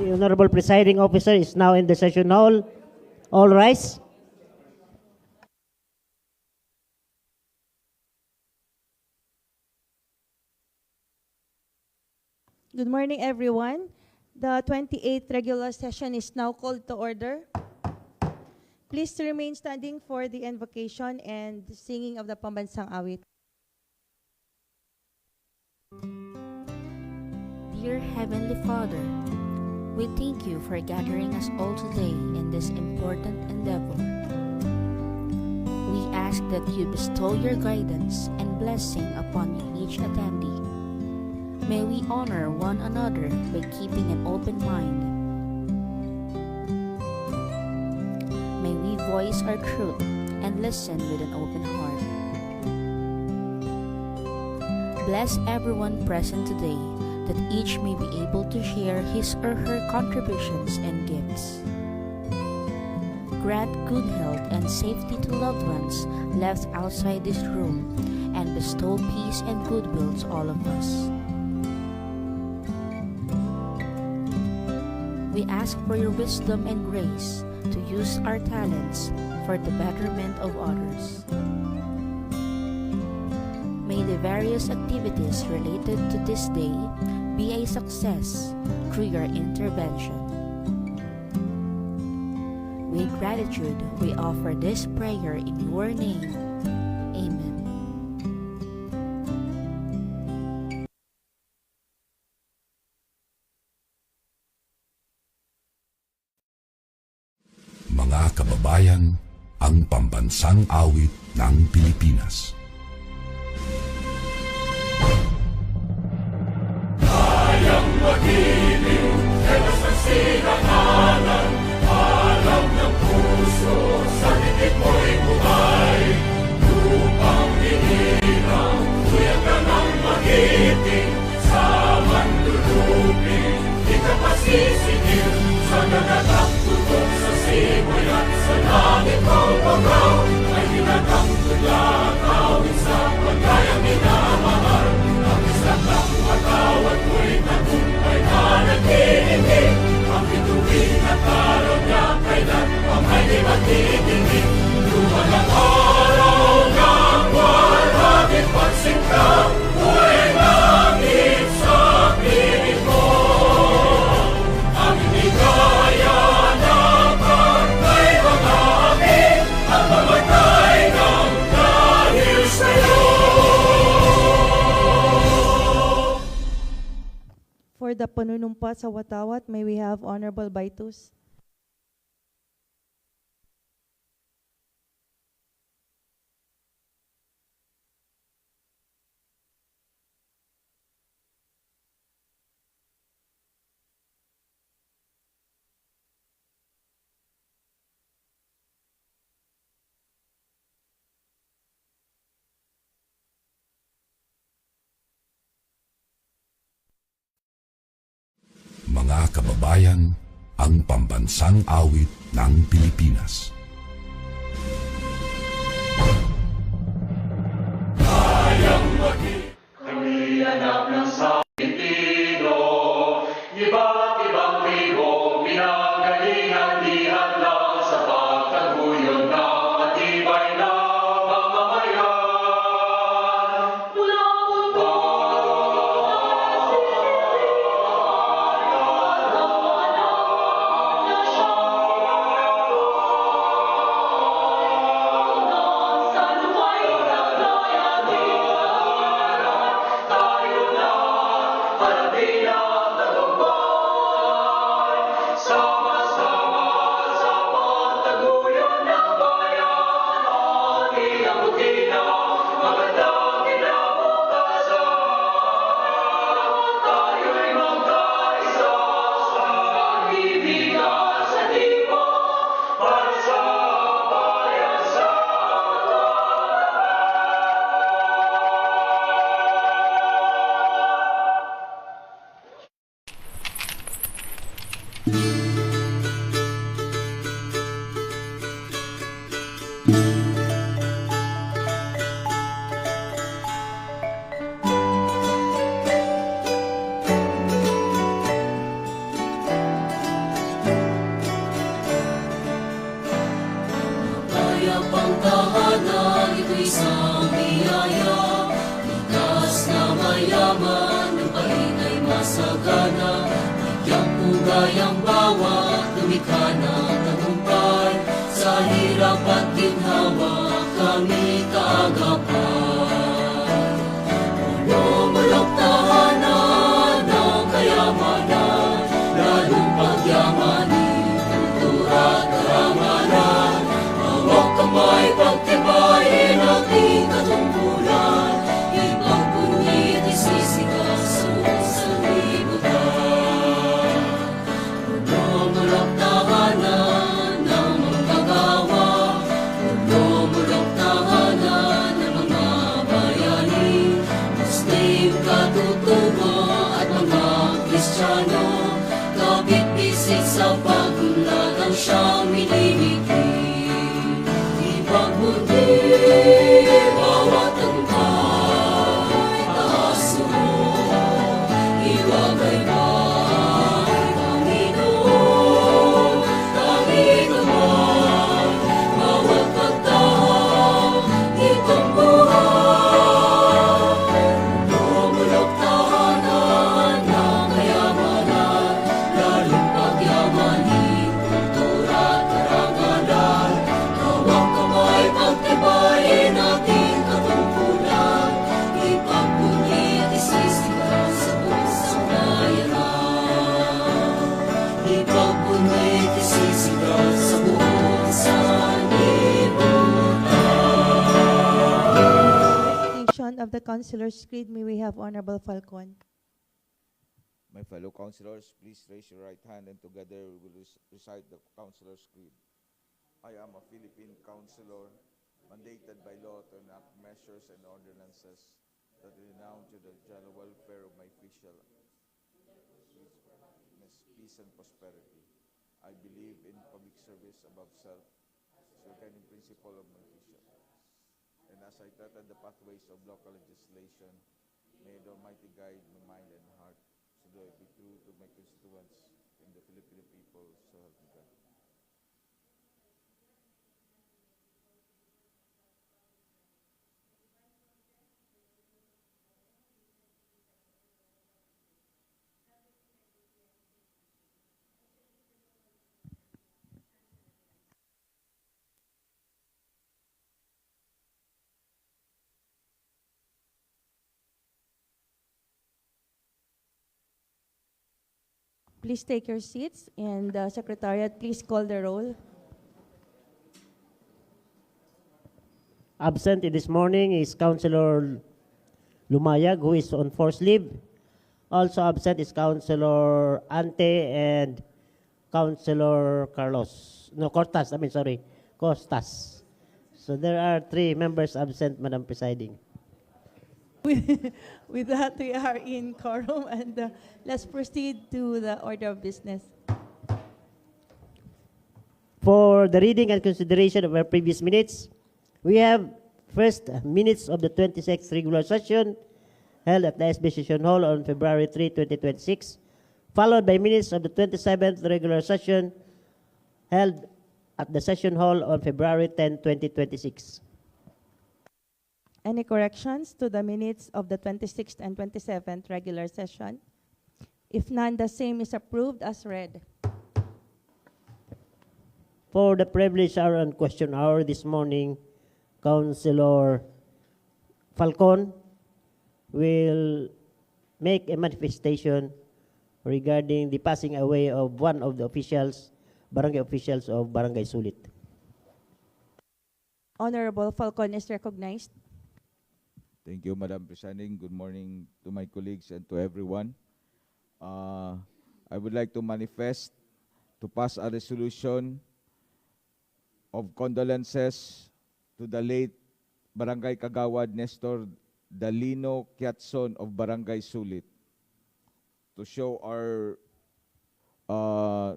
The Honorable Presiding Officer is now in the session hall. All rise. Good morning, everyone. The 28th regular session is now called to order. Please remain standing for the invocation and singing of the Pambansang Awit. Dear Heavenly Father, we thank you for gathering us all today in this important endeavor. We ask that you bestow your guidance and blessing upon each attendee. May we honor one another by keeping an open mind. May we voice our truth and listen with an open heart. Bless everyone present today, that each may be able to share his or her contributions and gifts. Grant good health and safety to loved ones left outside this room, and bestow peace and goodwill to all of us. We ask for your wisdom and grace to use our talents for the betterment of others. May the various activities related to this day be a success through your intervention. With gratitude, we offer this prayer in your name. Amen. Mga kababayan, ang pambansang awit ng Pilipinas. Kayang magiliw, helas ng sinakalan, alam ng puso, sa titik mo'y buhay. Lupang hinirang, tuyag ka ng magiting, sa manluluping, di ka pasisigil, sa nagatak tutok sa simoy at sa langit mong pagaw, ay hinatang tulad, awit sa pagkayang minamahal, ang isang ng matawad mo'y tagumpay na nagtitindig, ang bituin at araw niya kailan ang may di magtitindig. Luman ang araw ng waragin pagsingkang, buhay langit sa piling mo. Ang hindi kaya ng pagkay mga akin, ang mamatay ng dahil sa'yo. For the panunumpa sa watawat, may we have Honorable Baitus. Mga kababayan, ang pambansang awit ng Pilipinas. Kayang maging kami anak ng Santino, iba't ibang tribo, pinagalingan di hadlang sa pagtaguyod ng matibay na mamamayan. Mula mundo sagana, bigyang pugayang bawat lumikha ng tagumpay. Sa hirap at ginhawa, kami kaagapan. Lumulok tahanan ng kayamanan, lalong pagyamanin, kultura at karangalan. Hawak kamay, pagtibayin ating katungkulan, ipagpunit isisigaw sa buong sanlibutan. Lumulok tahanan ng manggagawa, lumulok tahanan ng mga bayani, Muslim, katutubo at mga Kristiyano, kapit bisig sa pag-unlad ang siyang minimigin. Ipagbuti bawat tangkay, taas mo, iwagay ba ang Panginoon, tanging naman, bawat pagtahang itong buhay. Lumulok tahanan ng kayamanan, lalong pagyamanin, kultura at karangalan. Hawak kamay, pagtibayin ating katungkulan, ipagpunit isisigaw sa buong sambayanan. Ipagpunit isisigaw sa buong sanlibutan. Recitation of the Councilor's Creed, may we have Honorable Falcon. My fellow councilors, please raise your right hand and together we will recite the Councilor's Creed. I am a Philippine councilor, mandated by law to enact measures and ordinances that renounce to the general welfare of my official peace and prosperity. I believe in public service above self, as the guiding principle of my official. And as I tread the pathways of local legislation, may the Almighty guide my mind and heart, so that I be true to my constituents and the Filipino people, so help me God. Please take your seats, and Secretariat, please call the roll. Absent this morning is Councilor Lumayag, who is on forced leave. Also absent is Councilor Ante and Councilor Costas. So there are 3 members absent, Madam Presiding. With that, we are in quorum, and let's proceed to the order of business. For the reading and consideration of our previous minutes, we have first minutes of the 26th regular session held at the SB Session Hall on February 3, 2026, followed by minutes of the 27th regular session held at the Session Hall on February 10, 2026. Any corrections to the minutes of the 26th and 27th regular session? If none, the same is approved as read. For the privilege hour and question hour this morning, Councilor Falcon will make a manifestation regarding the passing away of one of the barangay officials of Barangay Sulit. Honorable Falcon is recognized. Thank you, Madam Presiding. Good morning to my colleagues and to everyone. I would like to manifest to pass a resolution of condolences to the late Barangay Kagawad Nestor Dalino Kiatson of Barangay Sulit, to show our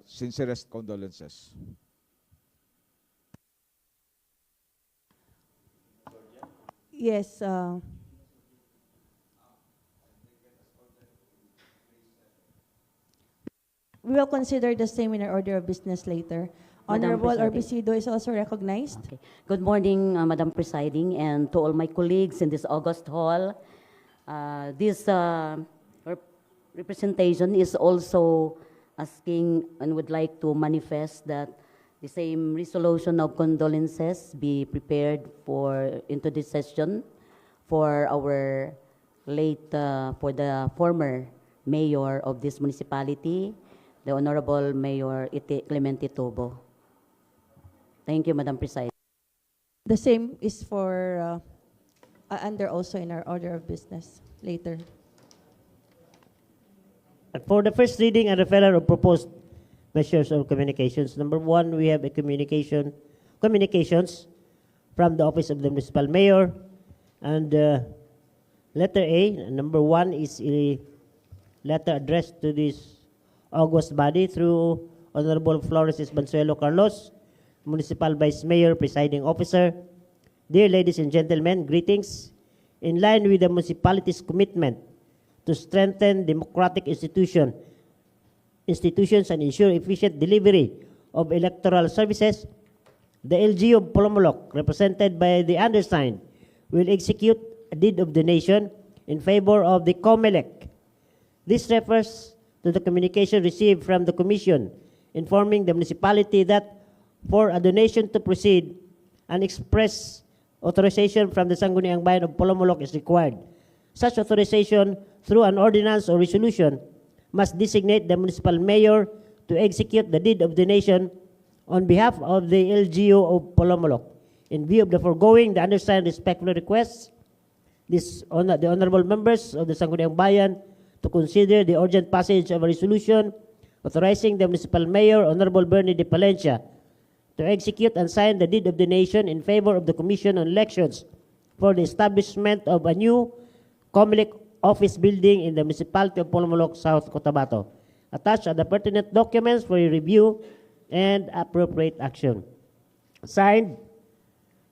sincerest condolences. Yes. We will consider the same in our order of business later. Madam Honorable Presiding. Orbisido is also recognized. Okay. Good morning, Madam Presiding, and to all my colleagues in this August Hall. This representation is also asking and would like to manifest that the same resolution of condolences be prepared for into this session for our late, for the former mayor of this municipality, the Honorable Mayor Clemente Tobo. Thank you, Madam President. The same is for, under also in our order of business later. And for the first reading and referral of proposed measures of communications, number one, we have a communications from the Office of the Municipal Mayor. And letter A, number one, is a letter addressed to this august body through Honorable Flores Bansuelo Carlos, Municipal Vice Mayor, Presiding Officer. Dear ladies and gentlemen, greetings. In line with the municipality's commitment to strengthen democratic institutions and ensure efficient delivery of electoral services, the LGU of Polomolok, represented by the undersigned, will execute a deed of donation in favor of the COMELEC. This refers to the communication received from the Commission informing the municipality that for a donation to proceed, an express authorization from the Sangguniang Bayan of Polomolok is required. Such authorization through an ordinance or resolution must designate the municipal mayor to execute the deed of donation on behalf of the LGU of Polomolok. In view of the foregoing, the undersigned respectfully requests the honorable members of the Sangguniang Bayan to consider the urgent passage of a resolution authorizing the municipal mayor, Honorable Bernie de Palencia, to execute and sign the deed of donation in favor of the Commission on Elections for the establishment of a new COMELEC office building in the municipality of Polomolok, South Cotabato. Attached are the pertinent documents for your review and appropriate action. Signed,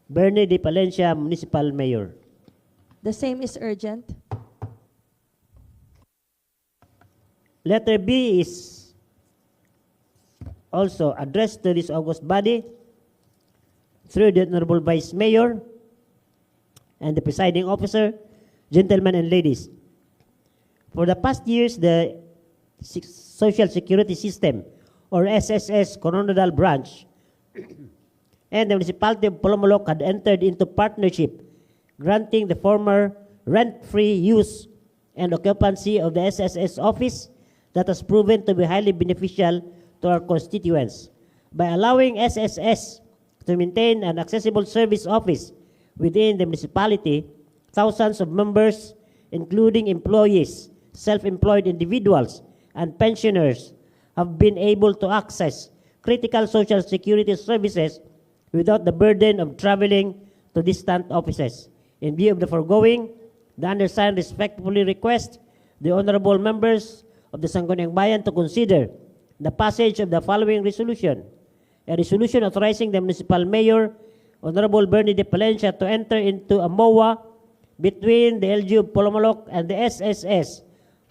Bernie de Palencia, Municipal Mayor. The same is urgent. Letter B is also addressed to this august body through the Honorable Vice Mayor and the presiding officer. Gentlemen and ladies, for the past years, the Social Security System, or SSS Coronadal Branch, and the municipality of Polomolok had entered into partnership, granting the former rent-free use and occupancy of the SSS office that has proven to be highly beneficial to our constituents. By allowing SSS to maintain an accessible service office within the municipality, thousands of members, including employees, self-employed individuals, and pensioners, have been able to access critical social security services without the burden of traveling to distant offices. In view of the foregoing, the undersigned respectfully request the honorable members of the Sangguniang Bayan to consider the passage of the following resolution. A resolution authorizing the municipal mayor, Honorable Bernie de Palencia, to enter into a MOA between the LGU of Polomolok and the SSS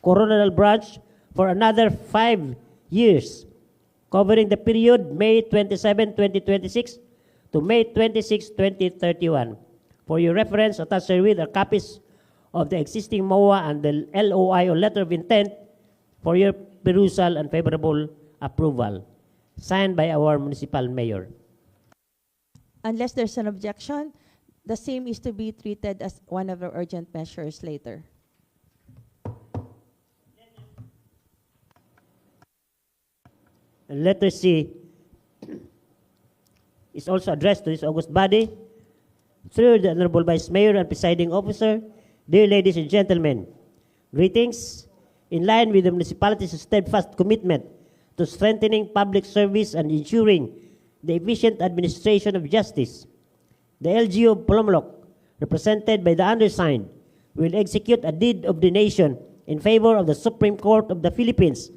Coronadal Branch for another 5 years, covering the period May 27, 2026 to May 26, 2031. For your reference, attached herewith are copies of the existing MOA and the LOI or letter of intent for your perusal and favorable approval. Signed by our municipal mayor. Unless there's an objection, the same is to be treated as one of the urgent measures later. And letter C is also addressed to this august body through the Honorable Vice Mayor and Presiding Officer. Dear ladies and gentlemen, greetings. In line with the municipality's steadfast commitment to strengthening public service and ensuring the efficient administration of justice, the LGU of Polomolok, represented by the undersigned, will execute a deed of donation in favor of the Supreme Court of the Philippines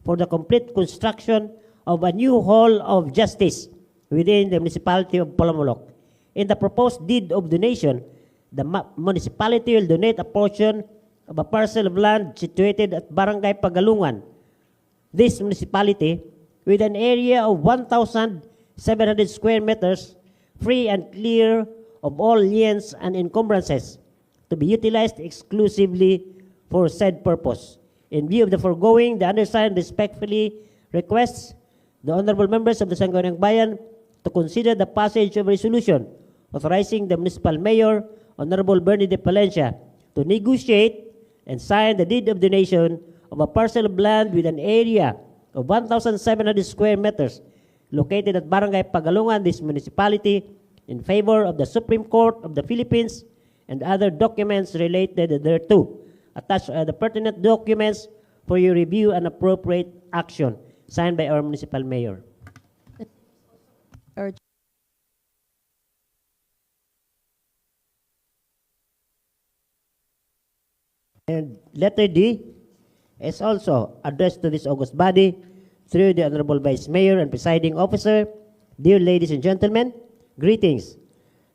for the complete construction of a new hall of justice within the municipality of Polomolok. In the proposed deed of donation, the municipality will donate a portion of a parcel of land situated at Barangay Pagalungan. This municipality, with an area of 1,700 square meters, free and clear of all liens and encumbrances, to be utilized exclusively for said purpose. In view of the foregoing, the undersigned respectfully requests the honorable members of the Sangguniang Bayan to consider the passage of resolution authorizing the municipal mayor, Honorable Bernie de Palencia, to negotiate and sign the deed of donation of a parcel of land with an area of 1,700 square meters located at Barangay Pagalungan, this municipality, in favor of the Supreme Court of the Philippines and other documents related thereto. Attached are the pertinent documents for your review and appropriate action, signed by our municipal mayor. Urgent. And letter D is also addressed to this august body through the Honorable Vice Mayor and Presiding Officer. Dear ladies and gentlemen, greetings.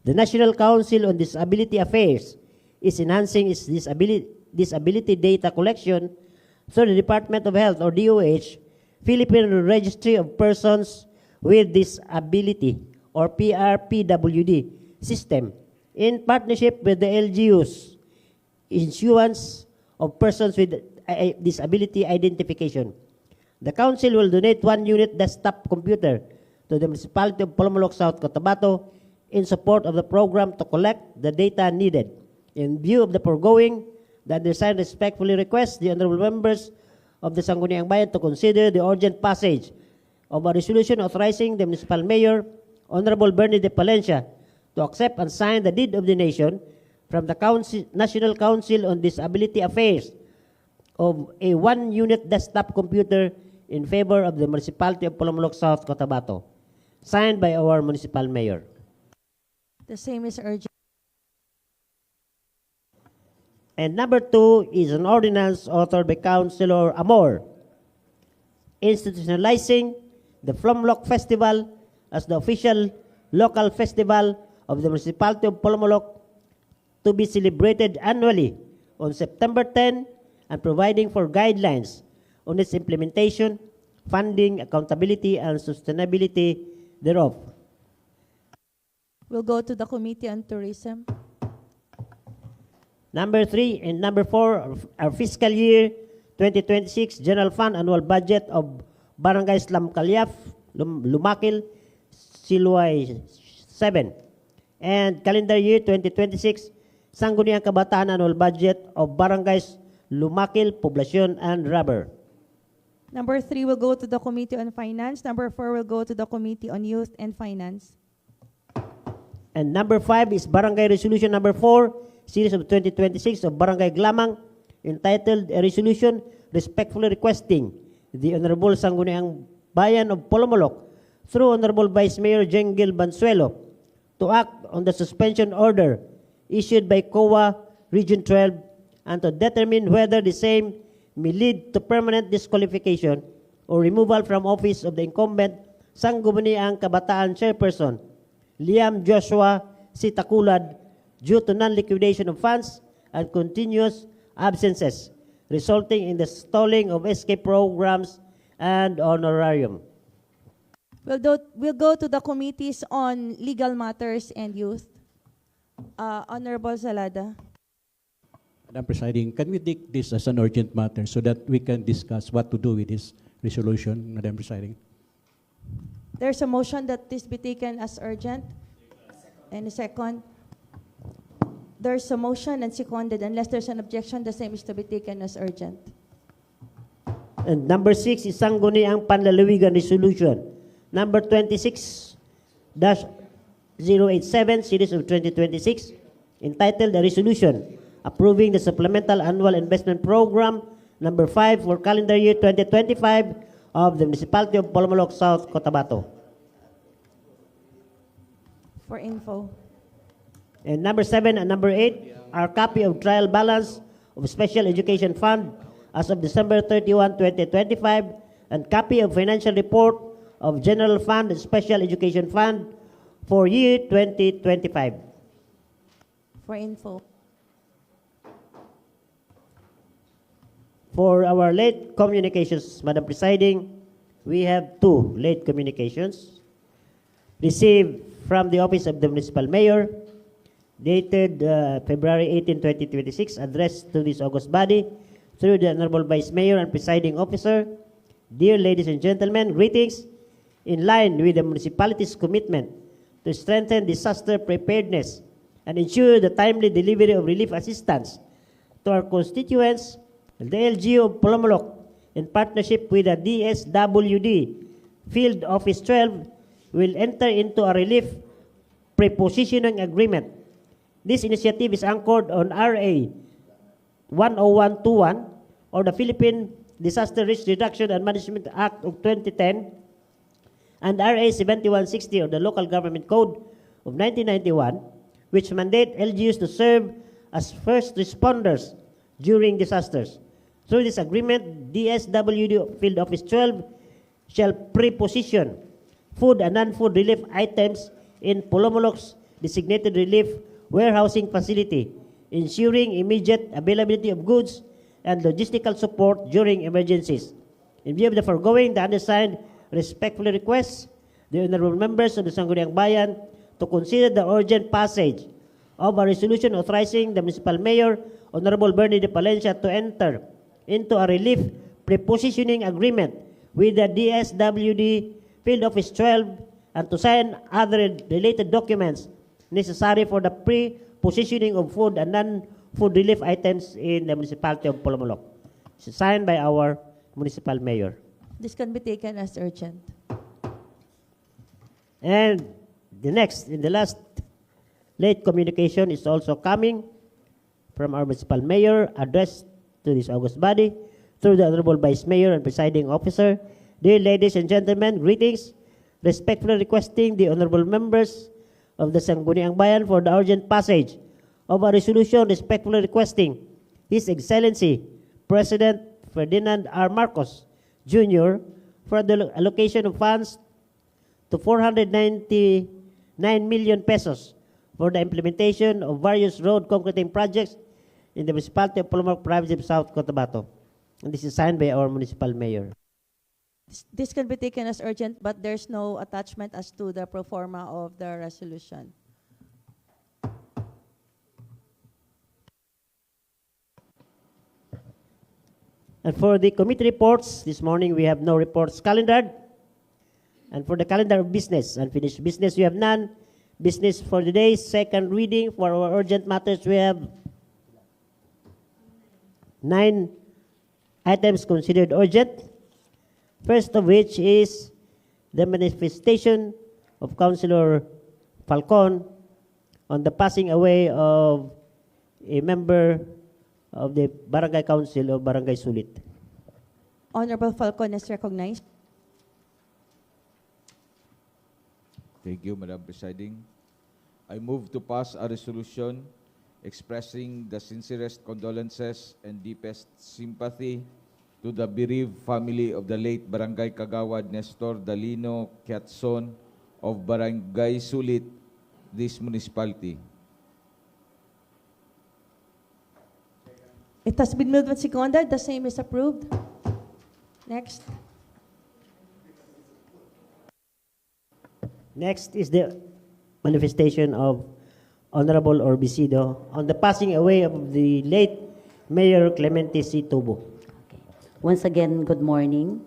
The National Council on Disability Affairs is enhancing its disability data collection through the Department of Health, or DOH, Philippine Registry of Persons with Disability, or PRPWD system, in partnership with the LGUs, Issuance of Persons with Disability Identification. The Council will donate 1 unit desktop computer to the municipality of Polomolok, South Cotabato, in support of the program to collect the data needed. In view of the foregoing, the undersigned respectfully requests the honorable members of the Sangguniang Bayan to consider the urgent passage of a resolution authorizing the municipal mayor, Honorable Bernie de Palencia, to accept and sign the deed of donation from the National Council on Disability Affairs of a 1 unit desktop computer in favor of the municipality of Polomolok, South Cotabato, signed by our municipal mayor. The same is urgent. And number 2 is an ordinance authored by Councilor Amor, institutionalizing the Flomlock Festival as the official local festival of the municipality of Polomolok, to be celebrated annually on September 10, and providing for guidelines on its implementation, funding, accountability, and sustainability thereof. We'll go to the Committee on Tourism. Number 3 and number 4, our fiscal year 2026 General Fund Annual Budget of Barangays Lamcalyaf, Lumakil, Siluay 7. And calendar year 2026 Sangguniang Kabataan Annual Budget of Barangays Lumakil, Poblacion, and Rubber. Number 3 will go to the Committee on Finance. Number 4 will go to the Committee on Youth and Finance. And number 5 is Barangay Resolution number 4, Series of 2026 of Barangay Glamang, entitled a resolution respectfully requesting the Honorable Sangguniang Bayan of Polomolok, through Honorable Vice Mayor Jengil Bansuelo, to act on the suspension order issued by COA Region 12 and to determine whether the same may lead to permanent disqualification or removal from office of the incumbent Sangguniang Kabataan Chairperson, Liam Joshua C. Taculad, due to non-liquidation of funds and continuous absences, resulting in the stalling of SK programs and honorarium. We'll go to the Committees on Legal Matters and Youth. Honorable Salada. Madam Presiding, can we take this as an urgent matter so that we can discuss what to do with this resolution, Madam Presiding? There's a motion that this be taken as urgent. And a second. There's a motion and seconded. Unless there's an objection, the same is to be taken as urgent. And number 6 is Sangguniang Panlalawigan Resolution number 26-087, Series of 2026, entitled a resolution approving the Supplemental Annual Investment Program number 5 for calendar year 2025 of the Municipality of Polomolok, South Cotabato. For info. And number 7 and number 8 are copy of trial balance of Special Education Fund as of December 31, 2025, and copy of financial report of General Fund and Special Education Fund for year 2025. For info. For our late communications, Madam Presiding, we have 2 late communications received from the Office of the Municipal Mayor, dated February 18, 2026, addressed to this august body through the Honorable Vice Mayor and Presiding Officer. Dear ladies and gentlemen, greetings. In line with the municipality's commitment to strengthen disaster preparedness and ensure the timely delivery of relief assistance to our constituents, the LGU of Polomolok, in partnership with the DSWD Field Office 12, will enter into a relief prepositioning agreement. This initiative is anchored on RA 10121, or the Philippine Disaster Risk Reduction and Management Act of 2010, and RA 7160, or the Local Government Code of 1991, which mandate LGUs to serve as first responders during disasters. Through this agreement, DSWD Field Office 12 shall preposition food and non-food relief items in Polomolok's designated relief warehousing facility, ensuring immediate availability of goods and logistical support during emergencies. In view of the foregoing, the undersigned respectfully requests the honorable members of the Sangguniang Bayan to consider the urgent passage of a resolution authorizing the municipal mayor, Honorable Bernie de Palencia, to enter into a relief prepositioning agreement with the DSWD Field Office 12 and to sign other related documents necessary for the pre-positioning of food and non-food relief items in the municipality of Polomolok. It's signed by our municipal mayor. This can be taken as urgent. And the last late communication is also coming from our municipal mayor, addressed to this august body through the Honorable Vice Mayor and Presiding Officer. Dear ladies and gentlemen, greetings. Respectfully requesting the honorable members of the Sangguniang Bayan for the urgent passage of a resolution respectfully requesting His Excellency President Ferdinand R. Marcos Jr. for the allocation of funds to 499 million pesos for the implementation of various road concreting projects in the municipality of Polomolok, province of South Cotabato. And this is signed by our municipal mayor. This can be taken as urgent, but there's no attachment as to the pro forma of the resolution. And for the committee reports, this morning we have no reports calendared. And for the calendar of business, unfinished business, we have none. Business for the day, second reading. For our urgent matters, we have 9 items considered urgent. First of which is the manifestation of Councilor Falcon on the passing away of a member of the Barangay Council of Barangay Sulit. Honorable Falcon is recognized. Thank you, Madam Presiding. I move to pass a resolution expressing the sincerest condolences and deepest sympathy to the bereaved family of the late Barangay Kagawad Nestor Dalino Quezon of Barangay Sulit, this municipality. It has been moved and seconded. The same is approved. Next. Next is the manifestation of Honorable Orbicido on the passing away of the late Mayor Clemente C. Tubo. Okay. Once again, good morning.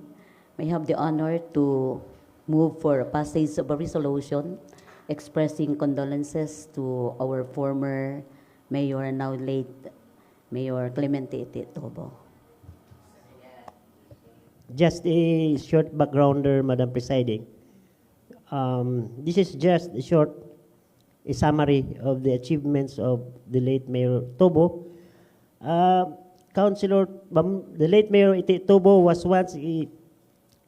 I have the honor to move for a passage of a resolution expressing condolences to our former mayor and now late Mayor Clemente T. Tubo. Just a short backgrounder, Madam Presiding. This is just a summary of the achievements of the late Mayor Tubo. The late Mayor Tubo was once a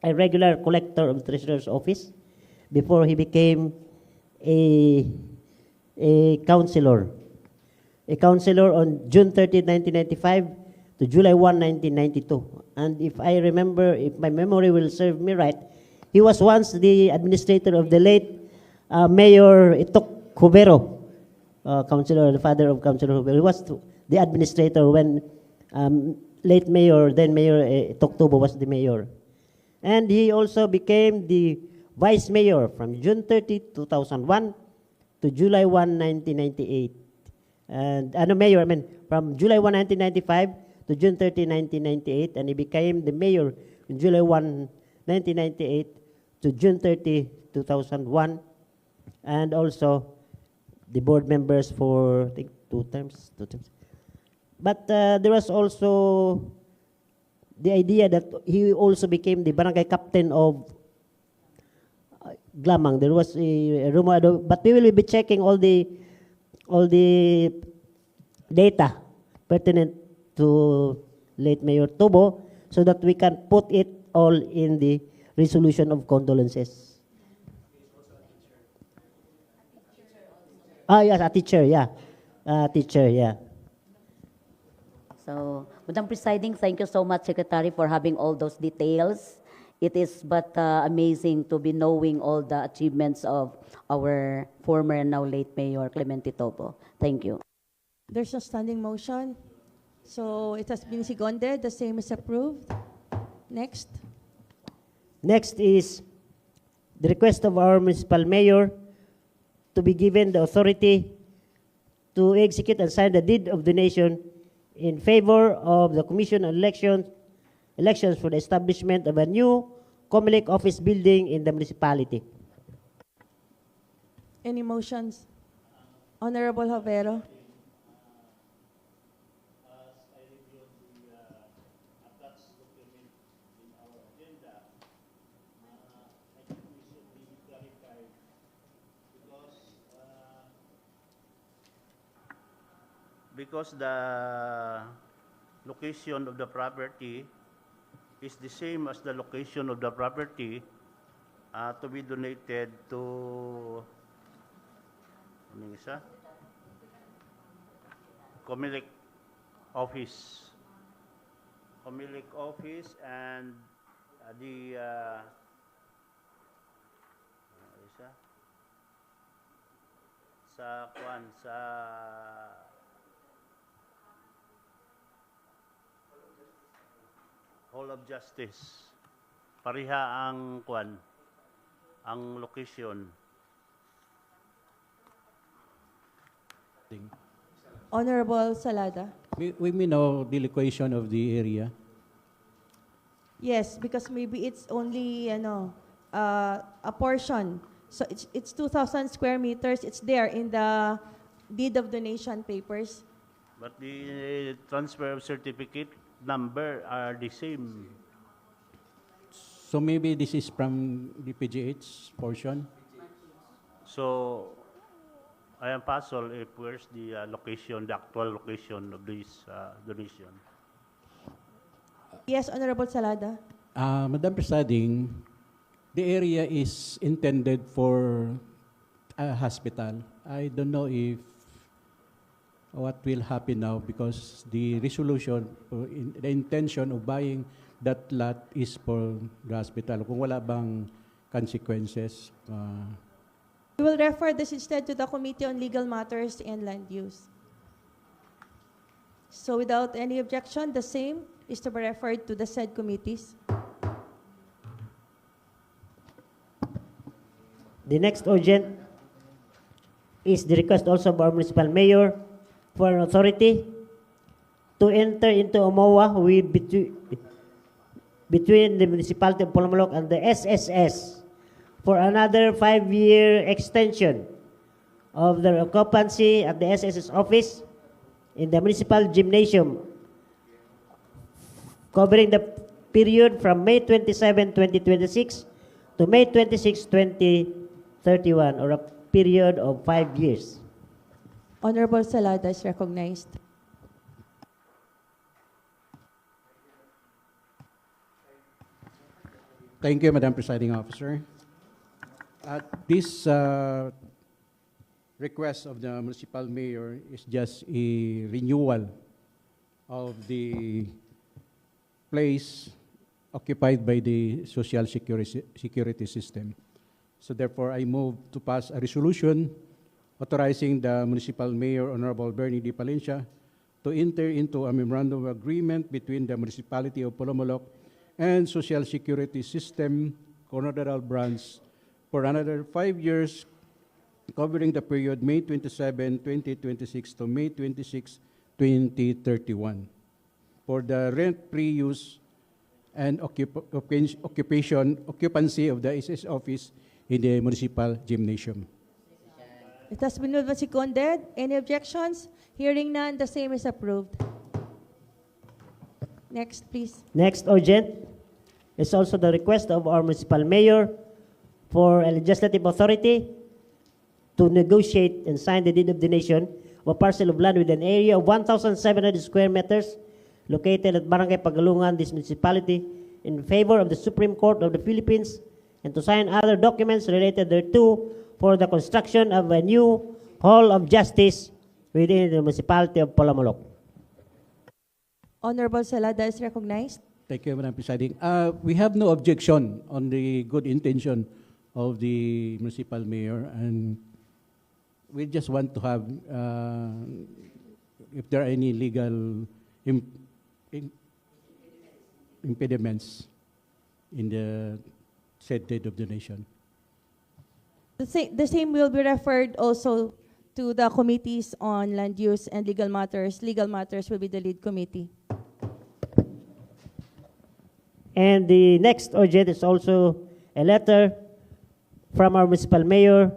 regular collector of the Treasurer's Office before he became a councilor. A councilor on June 30, 1995 to July 1, 1992. And if I remember, if my memory will serve me right, he was once the administrator of the late Mayor Itok Cubero, councilor, the father of Councilor Cubero. He was the administrator when late Mayor, then Mayor Itok Tubo was the mayor. And he also became the vice mayor from June 30, 2001 to July 1, 1998. And mayor, from July 1, 1995 to June 30, 1998, and he became the mayor on July 1, 1998 to June 30, 2001, and also the board members for, I think, two terms. But there was also the idea that he also became the barangay captain of Glamang. There was a rumor, but we will be checking all the data pertinent to late Mayor Tobo so that we can put it all in the resolution of condolences. Yes, a teacher, yeah. Teacher, yeah. So, Madam Presiding, thank you so much, Secretary, for having all those details. It is but amazing to be knowing all the achievements of our former and now late Mayor Clemente Tobo. Thank you. There's a standing motion. So it has been seconded. The same is approved. Next. Next is the request of our municipal mayor to be given the authority to execute and sign the deed of donation in favor of the Commission on Elections for the establishment of a new Comelec office building in the municipality. Any motions? Honorable Javero. Because the location of the property is the same as the location of the property to be donated to Comelec office. Comelec office and the sa Hall of Justice. Pariha ang ang location. Honorable Salada. We may know the location of the area. Yes, because maybe it's only a portion. So it's 2,000 square meters. It's there in the deed of donation papers. But the transfer of certificate number are the same. So maybe this is from the PGH portion? So I am puzzled if where's the location, the actual location of this donation. Yes, Honorable Salada. Madam Presiding, the area is intended for a hospital. I don't know if what will happen now because the resolution, the intention of buying that lot is for the hospital. Kung wala bang consequences? We will refer this instead to the Committee on Legal Matters and Land Use. So without any objection, the same is to be referred to the said committees. The next urgent is the request also of our municipal mayor for an authority to enter into a MOA between the municipality of Polomolok and the SSS for another 5-year extension of the occupancy at the SSS office in the municipal gymnasium, covering the period from May 27, 2026 to May 26, 2031, or a period of 5 years. Honorable Salada is recognized. Thank you, Madam Presiding Officer. This request of the municipal mayor is just a renewal of the place occupied by the social security system. So therefore, I move to pass a resolution authorizing the municipal mayor, Honorable Bernie D. Palencia, to enter into a memorandum of agreement between the municipality of Polomolok and Social Security System Coronadal Branch for another 5 years, covering the period May 27, 2026 to May 26, 2031. for the rent-free use and occupancy of the SS office in the municipal gymnasium. It has been moved and seconded. Any objections? Hearing none, the same is approved. Next, please. Next urgent is also the request of our municipal mayor for a legislative authority to negotiate and sign the deed of donation of a parcel of land with an area of 1,700 square meters located at Barangay Pagalungan, this municipality, in favor of the Supreme Court of the Philippines, and to sign other documents related thereto for the construction of a new Hall of Justice within the municipality of Palamalok. Honorable Salada is recognized. Thank you, Madam Presiding. We have no objection on the good intention of the municipal mayor, and we just want to have, if there are any legal impediments in the said date of donation. The same will be referred also to the committees on land use and legal matters. Legal matters will be the lead committee. And the next urgent is also a letter from our municipal mayor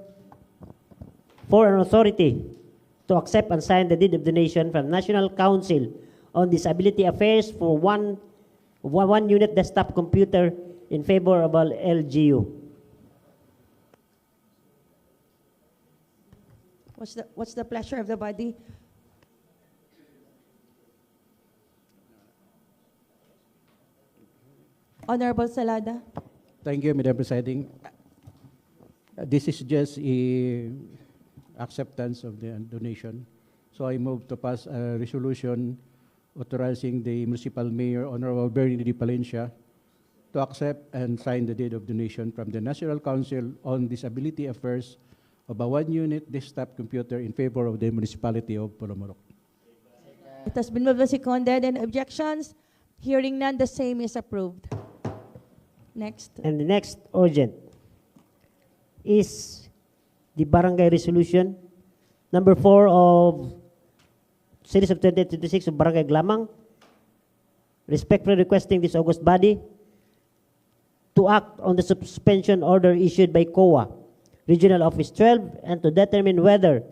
for an authority to accept and sign the deed of donation from National Council on Disability Affairs for one unit desktop computer in favor of all LGU. What's the pleasure of the body? Honorable Salada. Thank you, Madam Presiding. This is just a acceptance of the donation. So I move to pass a resolution authorizing the municipal mayor, Honorable Bernie D. Palencia, to accept and sign the deed of donation from the National Council on Disability Affairs of a one-unit desktop computer in favor of the municipality of Palamalok. It has been moved and seconded. Any objections? Hearing none, the same is approved. Next. And the next urgent is the barangay resolution number 4 of Series of 2026 of Barangay Glamang, respectfully requesting this august body to act on the suspension order issued by COA, Regional Office 12, and to determine whether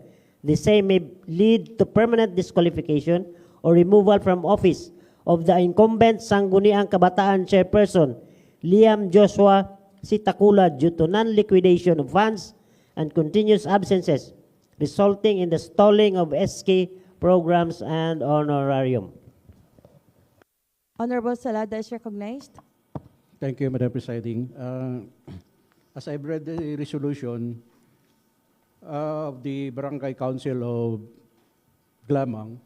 the same may lead to permanent disqualification or removal from office of the incumbent Sangguniang Kabataan Chairperson, Liam Joshua Sitakula, due to non-liquidation of funds and continuous absences, resulting in the stalling of SK programs and honorarium. Honorable Salada is recognized. Thank you, Madam Presiding. As I've read the resolution of the Barangay Council of Glamang,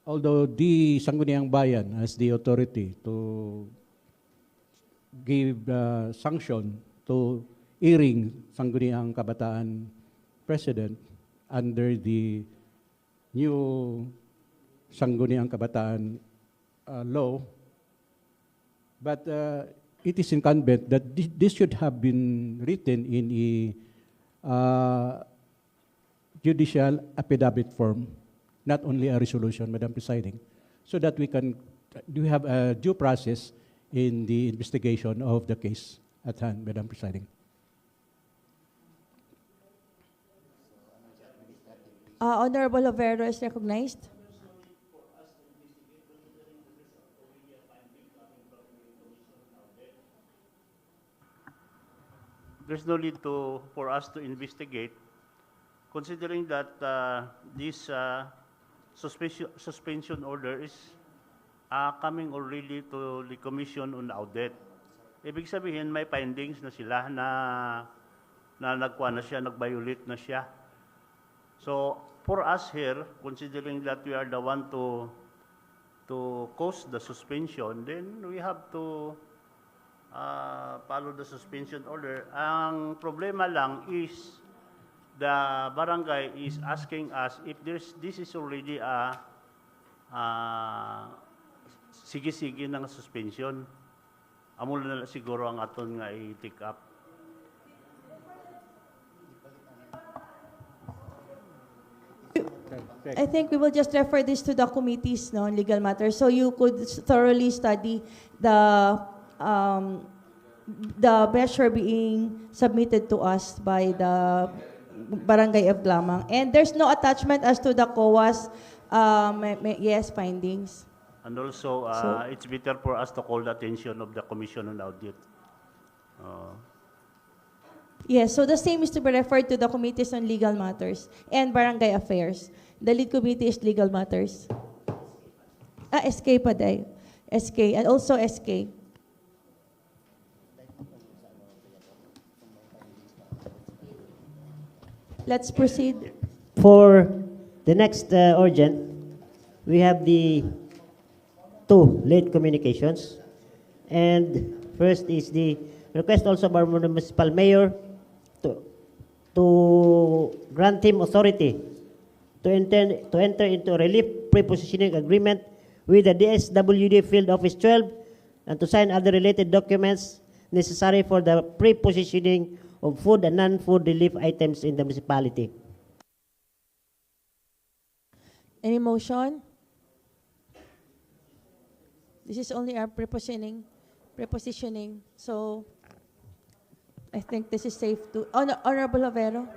although the Sangguniang Bayan has the authority to give sanction to Iring Sangguniang Kabataan President under the new Sangguniang Kabataan law, but it is incumbent that this should have been written in a judicial affidavit form, not only a resolution, Madam Presiding, so that we have a due process in the investigation of the case at hand, Madam Presiding. Honorable Lovero is recognized. There's no need for us to investigate, considering that this suspension order is coming already to the Commission on Audit. Ibig sabihin, may findings na sila na nag-violate na siya. So, for us here, considering that we are the one to cause the suspension, then we have to follow the suspension order. Ang problema lang is the barangay is asking us if this is already a sige-sige ng suspension. Amo na siguro ang aton nga i-take up. Check. I think we will just refer this to the committees, no, on legal matters, so you could thoroughly study the measure being submitted to us by the Barangay of Glamang. And there's no attachment as to the COA's yes findings. And also, So- it's better for us to call the attention of the Commission on Audit. Yes, so the same is to be referred to the committees on legal matters and barangay affairs. The lead committee is legal matters. SK pa day. SK, and also SK. Let's proceed. For the next urgent, we have the two late communications. And first is the request also of our municipal mayor to grant him authority to enter into a relief prepositioning agreement with the DSWD Field Office 12 and to sign other related documents necessary for the prepositioning of food and non-food relief items in the municipality. Any motion? This is only our prepositioning. So I think this is safe to, Honorable Javero.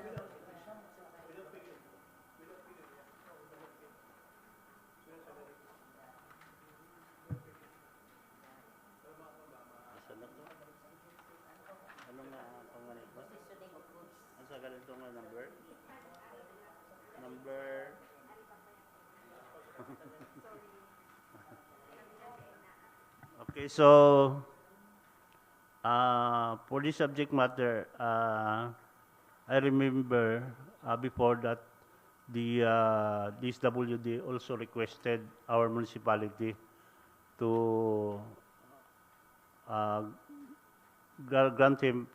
Okay, so for this subject matter, I remember before that the DSWD also requested our municipality to grant him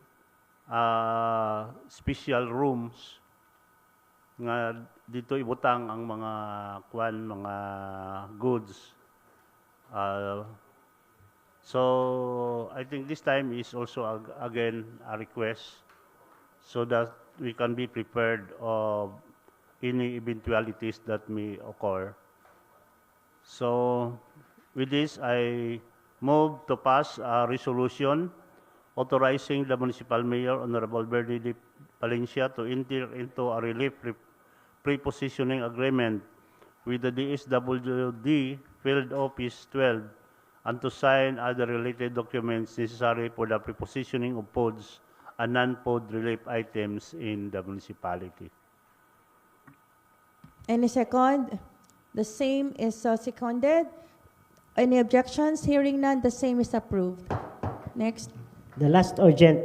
special rooms nga dito ibutang ang mga mga goods. So I think this time is also again a request so that we can be prepared of any eventualities that may occur. So with this, I move to pass a resolution authorizing the municipal mayor, Honorable Bernie Palencia, to enter into a relief prepositioning agreement with the DSWD Field Office 12 and to sign other related documents necessary for the prepositioning of foods and non-food relief items in the municipality. Any second? The same is seconded. Any objections? Hearing none, the same is approved. Next. The last urgent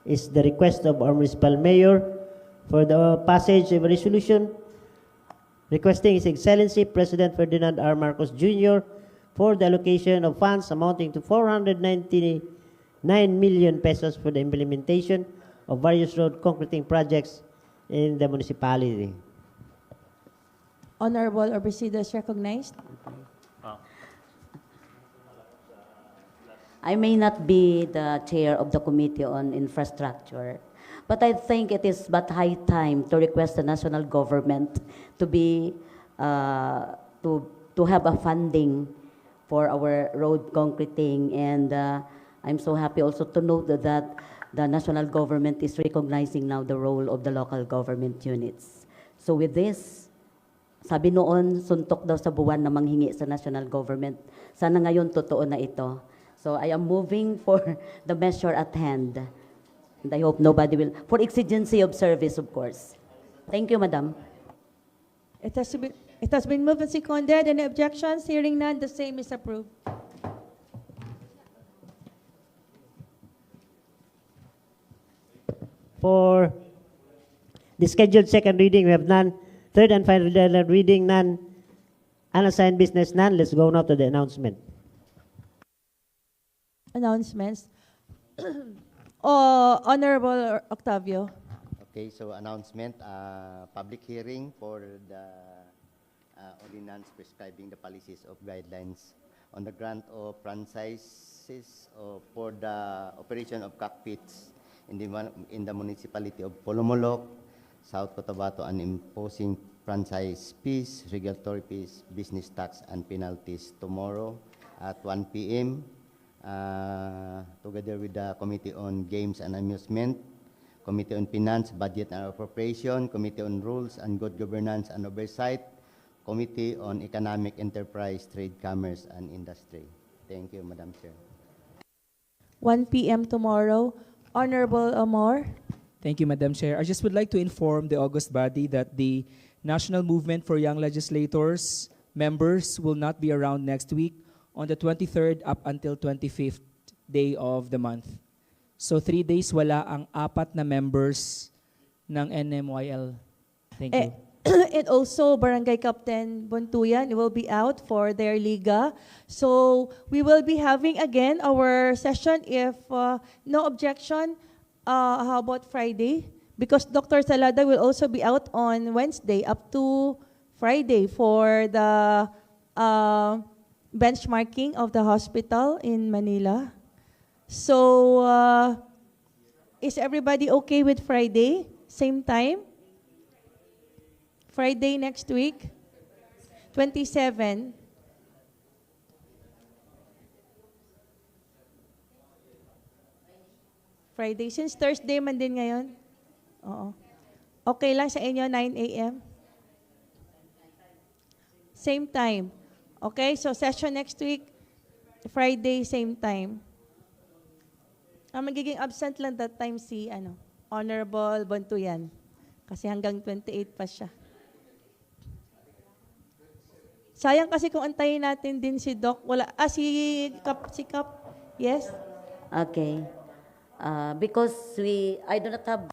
is the request of our municipal mayor for the passage of a resolution requesting His Excellency President Ferdinand R. Marcos Jr. for the allocation of funds amounting to 499 million pesos for the implementation of various road concreting projects in the municipality. Honorable Obrisido is recognized. I may not be the chair of the Committee on Infrastructure, but I think it is but high time to request the national government to be to have a funding for our road concreting, and I'm so happy also to note that the national government is recognizing now the role of the local government units. So with this, sabi noon, suntok daw sa buwan na manghingi sa national government. Sana ngayon totoo na ito. So I am moving for the measure at hand. And I hope nobody will, for exigency of service, of course. Thank you, Madam. It has been moved and seconded. Any objections? Hearing none, the same is approved. For the scheduled second reading, we have none. Third and final reading, none. Unassigned business, none. Let's go now to the announcement. Announcements. Honorable Octavio. Okay, so announcement, public hearing for the ordinance prescribing the policies of guidelines on the grant of franchises for the operation of cockpits in the municipality of Polomolok, South Cotabato, and imposing franchise fees, regulatory fees, business tax, and penalties tomorrow at 1 p.m. Together with the Committee on Games and Amusement, Committee on Finance, Budget and Appropriation, Committee on Rules and Good Governance and Oversight, Committee on Economic Enterprise, Trade, Commerce, and Industry. Thank you, Madam Chair. 1 p.m. tomorrow. Honorable Amor. Thank you, Madam Chair. I just would like to inform the August body that the National Movement for Young Legislators members will not be around next week on the 23rd up until 25th day of the month. So 3 days wala ang 4 na members ng NMYL. Thank you. And also, Barangay Captain Buntuyan will be out for their Liga. So we will be having again our session if no objection. How about Friday? Because Dr. Salada will also be out on Wednesday up to Friday for the benchmarking of the hospital in Manila. So is everybody okay with Friday? Same time? Friday next week, 27. Friday, since Thursday man din ngayon. Oo. Okay lang sa inyo, 9 a.m.? Same time. Okay, so session next week, Friday, same time. Ang magiging absent lang that time si Honorable Bontuyan. Kasi hanggang 28 pa siya. Sayang kasi kung antayin natin din si Doc. Wala. Si Kap. Yes? Okay. Because I do not have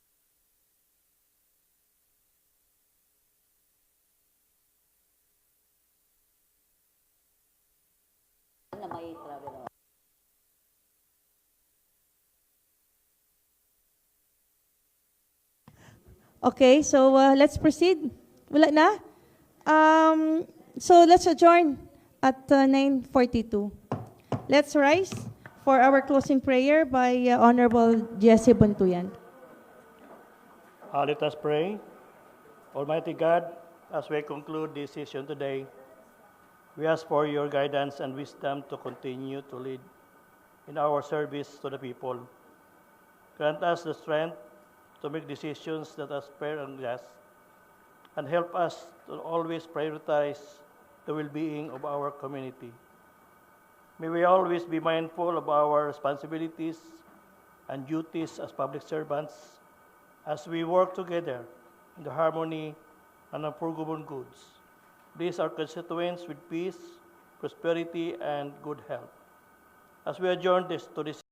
Okay, so let's proceed. Wala na? So let's adjourn at 9:42. Let's rise for our closing prayer by Honorable Jesse Buntuyan. Let us pray. Almighty God, as we conclude this session today, we ask for your guidance and wisdom to continue to lead in our service to the people. Grant us the strength to make decisions that are fair and just, and help us to always prioritize the well-being of our community. May we always be mindful of our responsibilities and duties as public servants as we work together in the harmony and for common goods. Bless our constituents with peace, prosperity, and good health. As we adjourn to this